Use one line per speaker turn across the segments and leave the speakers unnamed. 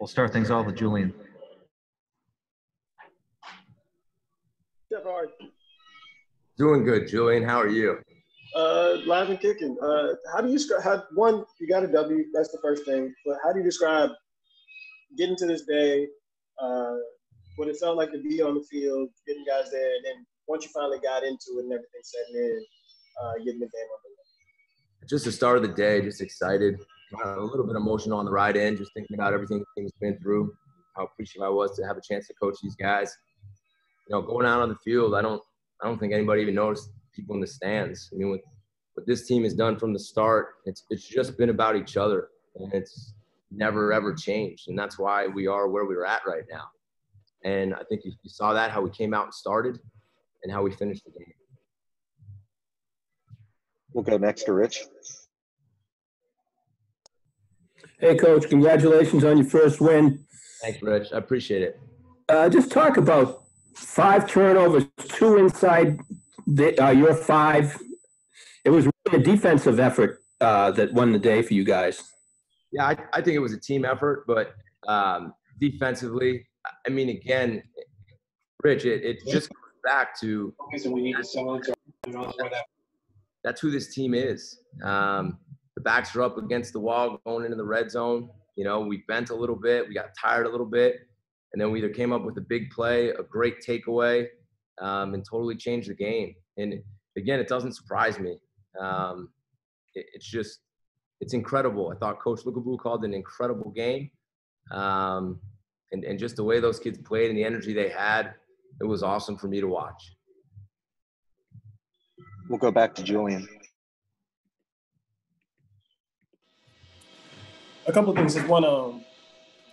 We'll start things off with Julian.
Jeff, how are you?
Doing good, Julian. How are you?
Live and kicking. How do you describe? One, you got a W. That's the first thing. But how do you describe getting to this day? What it felt like to be on the field, getting guys there, and then once you finally got into it and everything setting in, getting the game on the way.
Just the start of the day, just excited. A little bit emotional on the ride in, just thinking about everything the team's been through, how appreciative I was to have a chance to coach these guys. You know, going out on the field, I don't think anybody even noticed people in the stands. I mean, what this team has done from the start, it's just been about each other, and it's never ever changed, and that's why we are where we're at right now. And I think you saw that, how we came out and started and how we finished the game.
We'll go next to Rich.
Hey, Coach, congratulations on your first win.
Thanks, Rich. I appreciate it.
Just talk about 5 turnovers, 2 inside your 5. It was really a defensive effort that won the day for you guys.
Yeah, I think it was a team effort, but defensively, I mean, again, Rich, it just goes back to that's who this team is. The backs are up against the wall going into the red zone. You know, we bent a little bit. We got tired a little bit. And then we either came up with a big play, a great takeaway, and totally changed the game. And, again, it doesn't surprise me. It's incredible. I thought Coach Lukabu called an incredible game. And just the way those kids played and the energy they had, it was awesome for me to watch.
We'll go back to Julian.
A couple of things. One,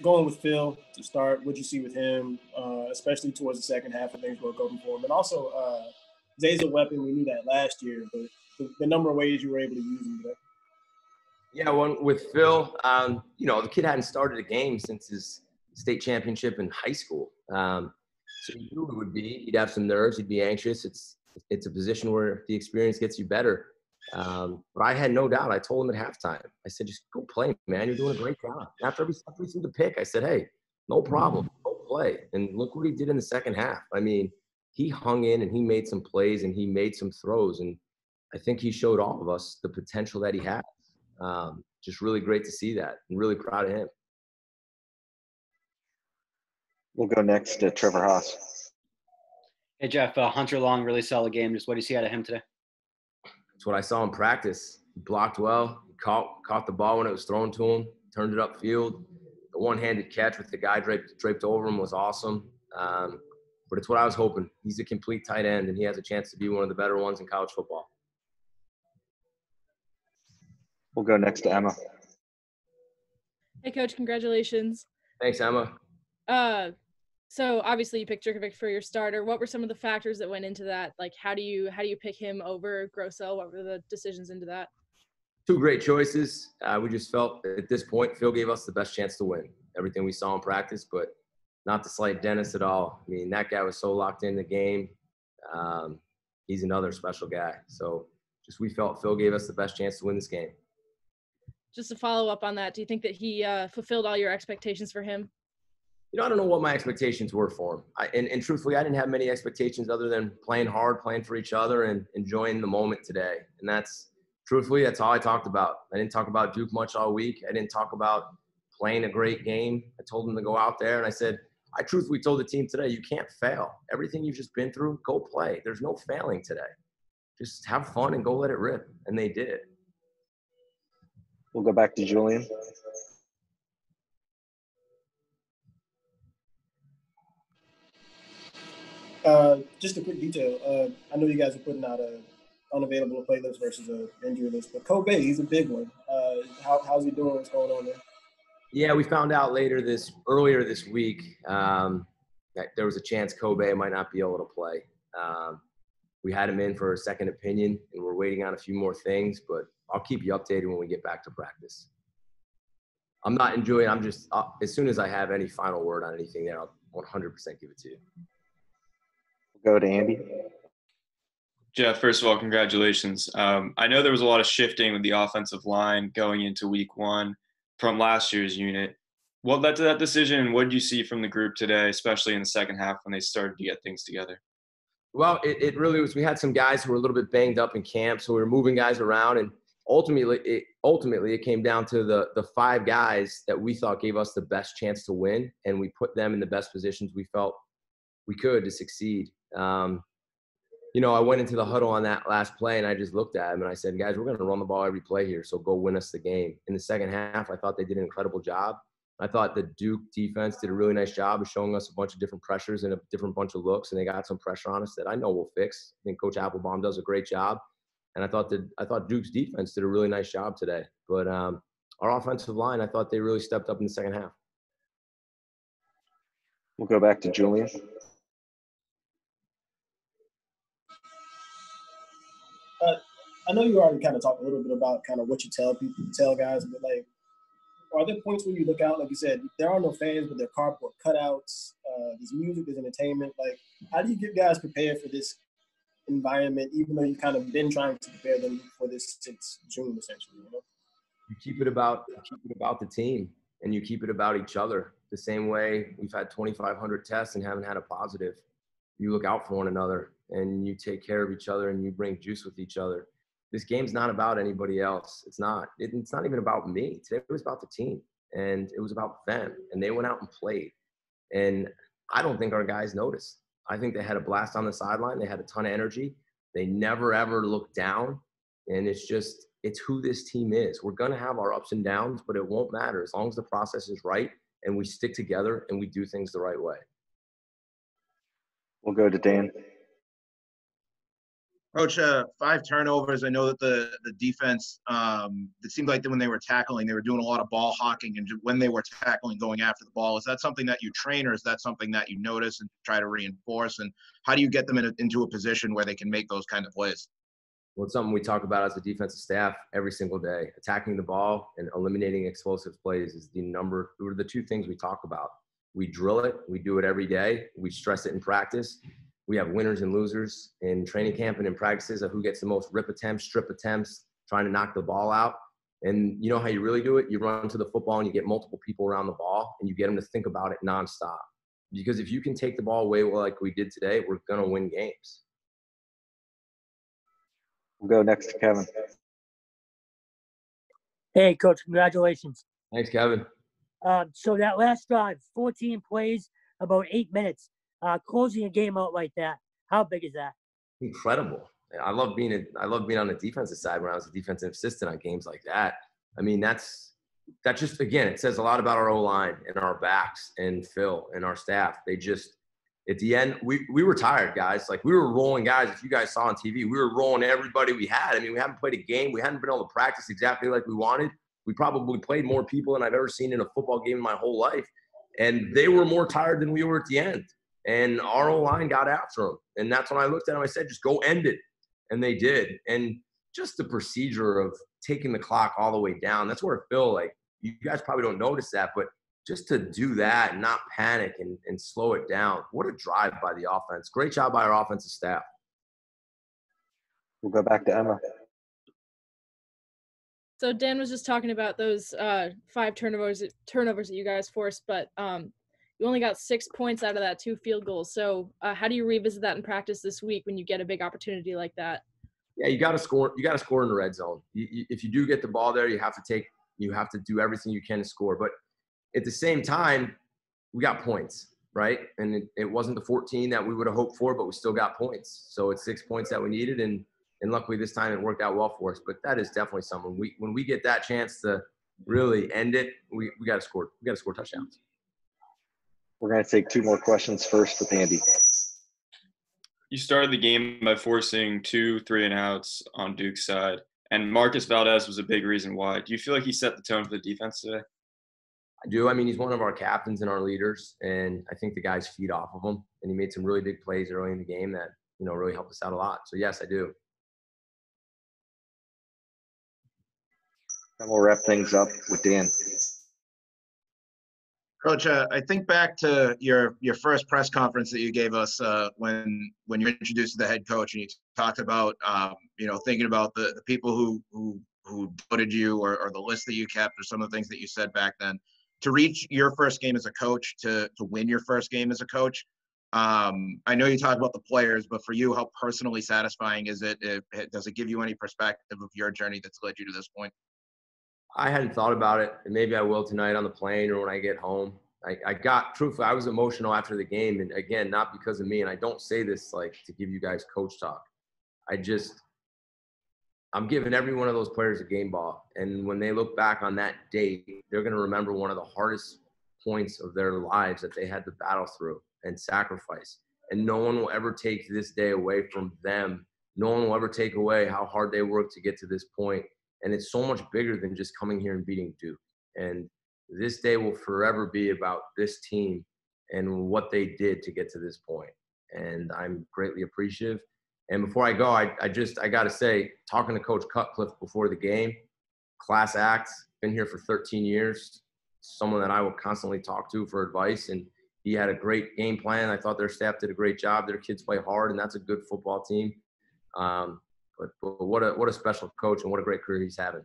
going with Phil to start, what'd you see with him, especially towards the second half of things broke open for him? And also, Zay's a weapon. We knew that last year, but the number of ways you were able to use him today.
Yeah, with Phil, you know, the kid hadn't started a game since his state championship in high school. So you knew it would be. He'd have some nerves. He'd be anxious. It's a position where the experience gets you better. But I had no doubt. I told him at halftime. I said, just go play, man. You're doing a great job. After every step we seemed to pick, I said, hey, no problem. Go play. And look what he did in the second half. I mean, he hung in and he made some plays and he made some throws. And I think he showed all of us the potential that he has. Just really great to see that and really proud of him.
We'll go next to Trevor Haas.
Hey, Jeff, Hunter Long, really solid game. Just what do you see out of him today?
That's what I saw in practice. He blocked well, caught the ball when it was thrown to him, turned it upfield. The one-handed catch with the guy draped over him was awesome. But it's what I was hoping. He's a complete tight end, and he has a chance to be one of the better ones in college football.
We'll go next to Emma.
Hey, Coach, congratulations.
Thanks, Emma.
So obviously you picked Jurkovic for your starter. What were some of the factors that went into that? Like, how do you pick him over Grosel? What were the decisions into that?
2 great choices. We just felt at this point Phil gave us the best chance to win. Everything we saw in practice, but not to slight Dennis at all. I mean, that guy was so locked in the game. He's another special guy. So just we felt Phil gave us the best chance to win this game.
Just to follow up on that, do you think that he fulfilled all your expectations for him?
You know, I don't know what my expectations were for him. And truthfully, I didn't have many expectations other than playing hard, playing for each other, and enjoying the moment today. And that's all I talked about. I didn't talk about Duke much all week. I didn't talk about playing a great game. I told him to go out there, and I said, I truthfully told the team today, you can't fail. Everything you've just been through, go play. There's no failing today. Just have fun and go let it rip. And they did.
We'll go back to Julian.
Just a quick detail. I know you guys are putting out a unavailable to play list versus an injury list, but Kobe, he's a big one. How's he doing? What's going on there?
Yeah, we found out earlier this week that there was a chance Kobe might not be able to play. We had him in for a second opinion, and we're waiting on a few more things, but I'll keep you updated when we get back to practice. I'm not enjoying. I'm just as soon as I have any final word on anything there, I'll 100% give it to you.
We'll go to Andy.
Jeff, first of all, congratulations. I know there was a lot of shifting with the offensive line going into week 1 from last year's unit. What led to that decision? What did you see from the group today, especially in the second half when they started to get things together?
Well, it really was. We had some guys who were a little bit banged up in camp, so we were moving guys around, and ultimately it came down to the 5 guys that we thought gave us the best chance to win, and we put them in the best positions we felt we could to succeed. I went into the huddle on that last play, and I just looked at him and I said, guys, we're going to run the ball every play here, so go win us the game. In the second half, I thought they did an incredible job. I thought the Duke defense did a really nice job of showing us a bunch of different pressures and a different bunch of looks, and they got some pressure on us that I know we'll fix. I think Coach Applebaum does a great job, and I thought Duke's defense did a really nice job today. But our offensive line, I thought they really stepped up in the second half.
We'll go back to Julian.
I know you already kind of talked a little bit about kind of what you tell guys, but like, are there points where you look out, like you said, there are no fans, but there are cardboard cutouts, there's music, there's entertainment. Like, how do you get guys prepared for this environment, even though you've kind of been trying to prepare them for this since June, essentially, you know?
You keep it about the team, and you keep it about each other. The same way we've had 2,500 tests and haven't had a positive. You look out for one another, and you take care of each other, and you bring juice with each other. This game's not about anybody else. It's not even about me. Today it was about the team, and it was about them, and they went out and played. And I don't think our guys noticed. I think they had a blast on the sideline. They had a ton of energy. They never, ever looked down. And it's who this team is. We're going to have our ups and downs, but it won't matter as long as the process is right and we stick together and we do things the right way.
We'll go to Dan.
Coach, 5 turnovers. I know that the defense, it seemed like that when they were tackling, they were doing a lot of ball hawking, and when they were tackling, going after the ball. Is that something that you train, or is that something that you notice and try to reinforce? And how do you get them into a position where they can make those kind of plays?
Well, it's something we talk about as a defensive staff every single day. Attacking the ball and eliminating explosive plays is were the 2 things we talk about. We drill it. We do it every day. We stress it in practice. We have winners and losers in training camp and in practices of who gets the most rip attempts, strip attempts, trying to knock the ball out. And you know how you really do it? You run to the football and you get multiple people around the ball and you get them to think about it nonstop. Because if you can take the ball away like we did today, we're going to win games.
We'll go next to Kevin.
Hey, Coach, congratulations.
Thanks, Kevin.
So that last drive, 14 plays, about 8 minutes. Closing a game out like that, how big is that?
Incredible. I love being on the defensive side when I was a defensive assistant on games like that. I mean, that just, again, it says a lot about our O-line and our backs and Phil and our staff. They just, at the end, we were tired, guys. Like, we were rolling guys. If you guys saw on TV, we were rolling everybody we had. I mean, we haven't played a game. We hadn't been able to practice exactly like we wanted. We probably played more people than I've ever seen in a football game in my whole life. And they were more tired than we were at the end. And our O-line got after them. And that's when I looked at them, I said, just go end it. And they did. And just the procedure of taking the clock all the way down, that's where I feel like you guys probably don't notice that, but just to do that and not panic and slow it down. What a drive by the offense. Great job by our offensive staff.
We'll go back to Emma.
So Dan was just talking about those 5 turnovers that you guys forced, but you only got 6 points out of that 2 field goals. So how do you revisit that in practice this week when you get a big opportunity like that?
Yeah, you got to score. You got to score in the red zone. If you do get the ball there, you have to do everything you can to score. But at the same time, we got points, right? And it wasn't the 14 that we would have hoped for, but we still got points. So it's 6 points that we needed, and luckily this time it worked out well for us. But that is definitely something. When we get that chance to really end it, we got to score. We got to score touchdowns.
We're going to take 2 more questions first with Andy.
You started the game by forcing 2 3-and-outs on Duke's side, and Marcus Valdez was a big reason why. Do you feel like he set the tone for the defense today?
I do. I mean, he's one of our captains and our leaders, and I think the guys feed off of him. And he made some really big plays early in the game that, really helped us out a lot. So, yes, I do.
And we'll wrap things up with Dan.
Coach, I think back to your first press conference that you gave us when you introduced the head coach, and you talked about thinking about the people who voted you or the list that you kept or some of the things that you said back then. to reach your first game as a coach, to win your first game as a coach. I know you talk about the players, but for you, how personally satisfying is it? Does it give you any perspective of your journey that's led you to this point?
I hadn't thought about it, and maybe I will tonight on the plane or when I get home. Truthfully, I was emotional after the game, and again, not because of me, and I don't say this like to give you guys coach talk. I'm giving every one of those players a game ball, and when they look back on that date, they're going to remember one of the hardest points of their lives that they had to battle through and sacrifice. And no one will ever take this day away from them. No one will ever take away how hard they worked to get to this point. And it's so much bigger than just coming here and beating Duke. And this day will forever be about this team and what they did to get to this point. And I'm greatly appreciative. And before I go, I got to say, talking to Coach Cutcliffe before the game, class act, been here for 13 years, someone that I will constantly talk to for advice. And he had a great game plan. I thought their staff did a great job. Their kids play hard, and that's a good football team. But what a special coach and what a great career he's having.